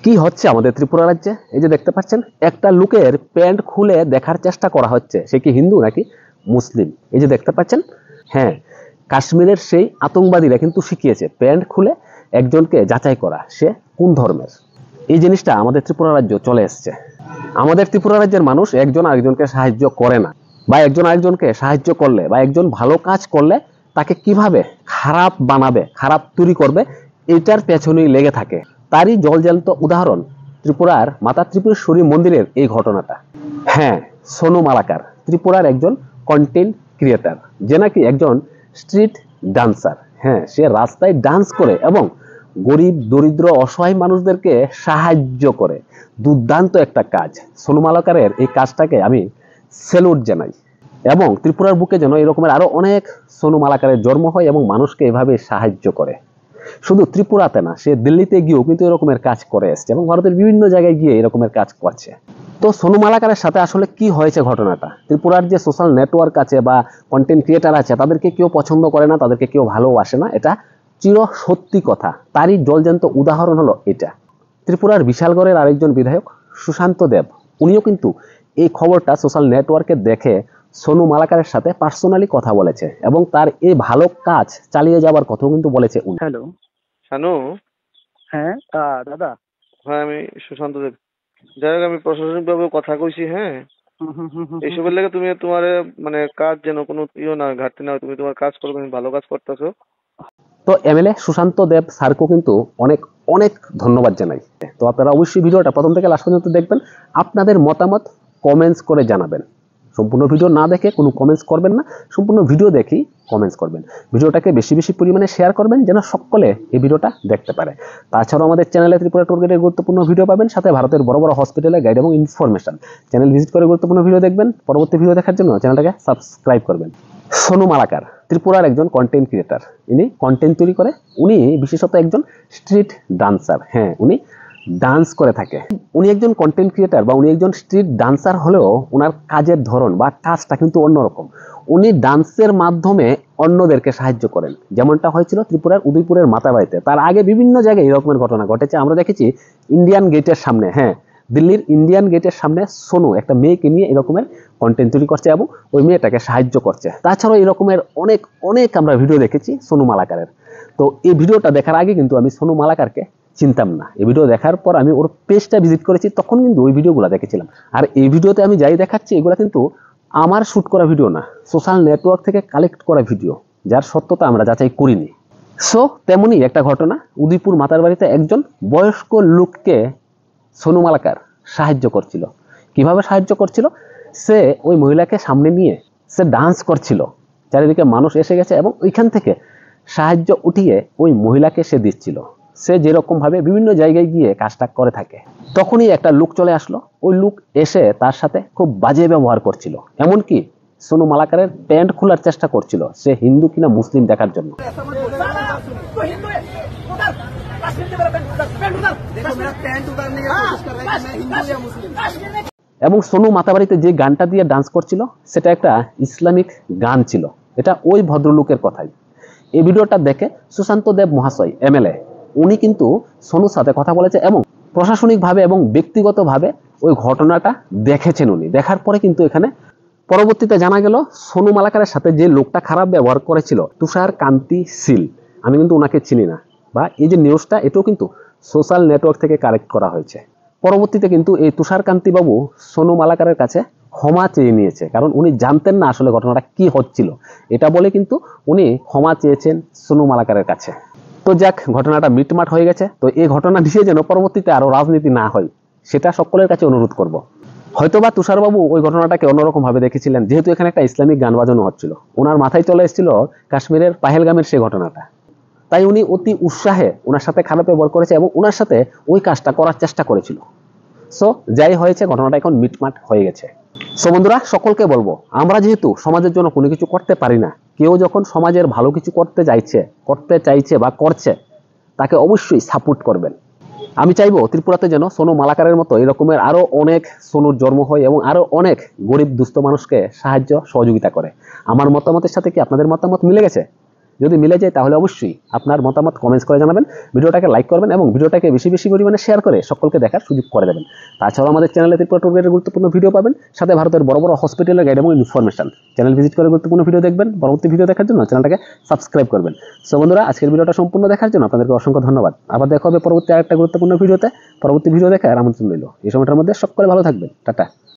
কি হচ্ছে আমাদের ত্রিপুরা রাজ্যে? এই যে দেখতে পাচ্ছেন, একটা লোকের প্যান্ট খুলে দেখার চেষ্টা করা হচ্ছে সে কি হিন্দু নাকি মুসলিম। এই যে দেখতে পাচ্ছেন, হ্যাঁ, কাশ্মীরের সেই আতঙ্কবাদীরা কিন্তু শিখিয়েছে প্যান্ট খুলে একজনকে যাচাই করা সে কোন ধর্মের। এই জিনিসটা আমাদের ত্রিপুরা রাজ্য চলে এসছে। আমাদের ত্রিপুরা রাজ্যের মানুষ একজন আরেকজনকে সাহায্য করে না, বা একজন আরেকজনকে সাহায্য করলে বা একজন ভালো কাজ করলে তাকে কিভাবে খারাপ বানাবে, খারাপ তৈরি করবে, এটার পেছনেই লেগে থাকে। তারই জলজ্যান্ত উদাহরণ ত্রিপুরার মাতা ত্রিপুরেশ্বরী মন্দিরের এই ঘটনাটা। হ্যাঁ, সোনু মালাকার ত্রিপুরার একজন কন্টেন্ট ক্রিয়েটার, যে নাকি একজন স্ট্রিট ডান্সার। হ্যাঁ, সে রাস্তায় ডান্স করে এবং গরিব দরিদ্র অসহায় মানুষদেরকে সাহায্য করে। দুর্দান্ত একটা কাজ। সোনু মালাকারের এই কাজটাকে আমি স্যালুট জানাই, এবং ত্রিপুরার বুকে যেন এরকমের আরো অনেক সোনু মালাকারের জন্ম হয় এবং মানুষকে এভাবে সাহায্য করে। শুধু ত্রিপুরাতে না, সে দিল্লিতে গিয়েও কিন্তু এরকমের কাজ করে এসছে এবং ভারতের বিভিন্ন জায়গায় গিয়ে এরকমের কাজ করছে। তো সোনু মালাকারের সাথে আসলে কি হয়েছে ঘটনাটা? ত্রিপুরার যে সোশ্যাল নেটওয়ার্ক আছে বা কন্টেন্ট ক্রিয়েটার আছে, তাদেরকে কেউ পছন্দ করে না, তাদেরকে কেউ ভালোবাসে না, এটা চির সত্যি কথা। তারই জলজ্যান্ত উদাহরণ হলো এটা। ত্রিপুরার বিশালগড়ের আরেকজন বিধায়ক সুশান্ত দেব, উনিও কিন্তু এই খবরটা সোশ্যাল নেটওয়ার্কে দেখে সোনু মালাকারের সাথে পার্সোনালি কথা বলেছে এবং তার এই ভালো কাজ চালিয়ে যাবার কথাও কিন্তু বলেছে উনি। হ্যালো শানু। হ্যাঁ দাদা। হ্যাঁ, আমি সুশান্ত দেব। যাই হোক, আমি প্রশাসনিক ভাবে কথা কইছি। হ্যাঁ, এইসবের লেগে তুমি তোমার মানে কাজ যেন কোনো না ঘাটতি না হয়, তুমি তোমার কাজ করো, তুমি ভালো কাজ করতেছো। তো এমএলএ সুশান্ত দেব স্যারকেও কিন্তু অনেক অনেক ধন্যবাদ জানাই। তো আপনারা অবশ্যই ভিডিওটা প্রথম থেকে লাস্ট পর্যন্ত দেখবেন, আপনাদের মতামত কমেন্টস করে জানাবেন। সম্পূর্ণ ভিডিও না দেখে কোনো কমেন্টস করবেন না, সম্পূর্ণ ভিডিও দেখেই কমেন্টস করবেন। ভিডিওটাকে বেশি বেশি পরিমাণে শেয়ার করবেন যেন সকলে এই ভিডিওটা দেখতে পারে। তাছাড়াও আমাদের চ্যানেলে ত্রিপুরা ট্যুর গাইডের গুরুত্বপূর্ণ ভিডিও পাবেন, সাথে ভারতের বড় বড় হসপিটালে গাইড এবং ইনফরমেশন। চ্যানেল ভিজিট করে গুরুত্বপূর্ণ ভিডিও দেখবেন। পরবর্তী ভিডিও দেখার জন্য চ্যানেলটাকে সাবস্ক্রাইব করবেন। সোনু মালাকার ত্রিপুরার একজন কন্টেন্ট ক্রিয়েটার, ইনি কন্টেন্ট তৈরি করে। উনি বিশেষত একজন স্ট্রিট ডান্সার। হ্যাঁ, উনি ডান্স করে থাকে। উনি একজন কন্টেন্ট ক্রিয়েটার বা উনি একজন স্ট্রিট ডান্সার হলেও ওনার কাজের ধরন বা কাজটা কিন্তু অন্যরকম। উনি ডান্সের মাধ্যমে অন্যদেরকে সাহায্য করেন, যেমনটা হয়েছিল ত্রিপুরার উদয়পুরের মাতাবাড়িতে। তার আগে বিভিন্ন জায়গায় এরকমের ঘটনা ঘটেছে। আমরা দেখেছি ইন্ডিয়ান গেটের সামনে, হ্যাঁ, দিল্লির ইন্ডিয়ান গেটের সামনে সোনু একটা মেয়েকে নিয়ে এরকমের কন্টেন্ট তৈরি করছে এবং ওই মেয়েটাকে সাহায্য করছে। তাছাড়াও এরকমের অনেক অনেক আমরা ভিডিও দেখেছি সোনু মালাকারের। তো এই ভিডিওটা দেখার আগে কিন্তু আমি সোনু মালাকারকে চিনতাম না। এই ভিডিও দেখার পর আমি ওর পেজটা ভিজিট করেছি, তখন কিন্তু ওই ভিডিওগুলো দেখেছিলাম। আর এই ভিডিওতে আমি যাই দেখাচ্ছি, এগুলো কিন্তু আমার শ্যুট করা ভিডিও না, সোশ্যাল নেটওয়ার্ক থেকে কালেক্ট করা ভিডিও, যার সত্যতা আমরা যাচাই করিনি। সো তেমনই একটা ঘটনা, উদয়পুর মাতার বাড়িতে একজন বয়স্ক লোককে সোনু মালাকার সাহায্য করছিল। কিভাবে সাহায্য করছিল? সে ওই মহিলাকে সামনে নিয়ে সে ডান্স করছিল, চারিদিকে মানুষ এসে গেছে এবং ওইখান থেকে সাহায্য উঠিয়ে ওই মহিলাকে সে দিচ্ছিল। সে যেরকম ভাবে বিভিন্ন জায়গায় গিয়ে কাজটা করে থাকে, তখনই একটা লোক চলে আসলো। ওই লোক এসে তার সাথে খুব বাজে ব্যবহার করছিল, এমনকি সোনু মালাকারের প্যান্ট খোলার চেষ্টা করছিল সে হিন্দু কিনা মুসলিম দেখার জন্য। এবং সোনু মাতাবাড়িতে যে গানটা দিয়ে ডান্স করছিল সেটা একটা ইসলামিক গান ছিল। এটা ওই ভদ্রলোকের কথাই। এই ভিডিওটা দেখে সুশান্ত দেব মহাশয় এমএলএ, উনি কিন্তু সোনুর সাথে কথা বলেছে এবং প্রশাসনিকভাবে এবং ব্যক্তিগতভাবে ওই ঘটনাটা দেখেছেন। উনি দেখার পরে কিন্তু এখানে পরবর্তীতে জানা গেল সোনু মালাকারের সাথে যে লোকটা খারাপ ব্যবহার করেছিল, তুষার কান্তি শীল, আমি কিন্তু ওনাকে চিনি না, বা এই যে নিউজটা এটাও কিন্তু সোশ্যাল নেটওয়ার্ক থেকে কালেক্ট করা হয়েছে। পরবর্তীতে কিন্তু এই তুষার কান্তি বাবু সোনু মালাকারের কাছে ক্ষমা চেয়ে নিয়েছে, কারণ উনি জানতেন না আসলে ঘটনাটা কি হচ্ছিল। এটা বলে কিন্তু উনি ক্ষমা চেয়েছেন সোনু মালাকারের কাছে। তো যাক, ঘটনাটা মিটমাট হয়ে গেছে। তো এই ঘটনা দিয়ে যেন পরবর্তীতে আরো রাজনীতি না হয়, সেটা সকলের কাছে অনুরোধ করব। হয়তোবা তুষারবাবু ওই ঘটনাটাকে অন্যরকম ভাবে দেখেছিলেন, যেহেতু এখানে একটা ইসলামিক গান বাজানো হচ্ছিল, ওনার মাথায় চলে এসেছিল কাশ্মীরের পাহেলগামের সেই ঘটনাটা। তাই উনি অতি উৎসাহে ওনার সাথে খারাপ ব্যবহার করেছে এবং ওনার সাথে ওই কাজটা করার চেষ্টা করেছিল। সো যাই হয়েছে, ঘটনাটা এখন মিটমাট হয়ে গেছে। সো বন্ধুরা, সকলকে বলবো, আমরা যেহেতু সমাজের জন্য কোনো কিছু করতে পারি না, কেউ যখন সমাজের ভালো কিছু করতে চাইছে বা করছে, তাকে অবশ্যই সাপোর্ট করবেন। আমি চাইবো ত্রিপুরাতে যেন সোনু মালাকারের মতো এরকমের আরো অনেক সোনুর জন্ম হয় এবং আরো অনেক গরিব দুস্থ মানুষকে সাহায্য সহযোগিতা করে। আমার মতামতের সাথে কি আপনাদের মতামত মিলে গেছে? যদি মিলে যায় তাহলে অবশ্যই আপনার মতামত কমেন্টস করে জানাবেন, ভিডিওটাকে লাইক করবেন এবং ভিডিওটাকে বেশি বেশি পরিমাণে শেয়ার করে সকলকে দেখার সুযোগ করে দেবেন। তাছাড়াও আমাদের চ্যানেলে ত্রিপুরা ট্যুর গাইডের গুরুত্বপূর্ণ ভিডিও পাবেন, সাথে ভারতের বড় বড় হসপিটালের গাইড এবং ইনফরমেশন। চ্যানেল ভিজিট করে গুরুত্বপূর্ণ ভিডিও দেখবেন, পরবর্তী ভিডিও দেখার জন্য চ্যানেলটাকে সাবস্ক্রাইব করবেন। সো বন্ধুরা, আজকের ভিডিওটা সম্পূর্ণ দেখার জন্য আপনাদেরকে অসংখ্য ধন্যবাদ। আবার দেখা হবে পরবর্তী আরেকটা গুরুত্বপূর্ণ ভিডিওতে। পরবর্তী ভিডিও দেখার আমন্ত্রণ রইল। এই সময়টার মধ্যে সকলে ভালো থাকবেন। টাটা।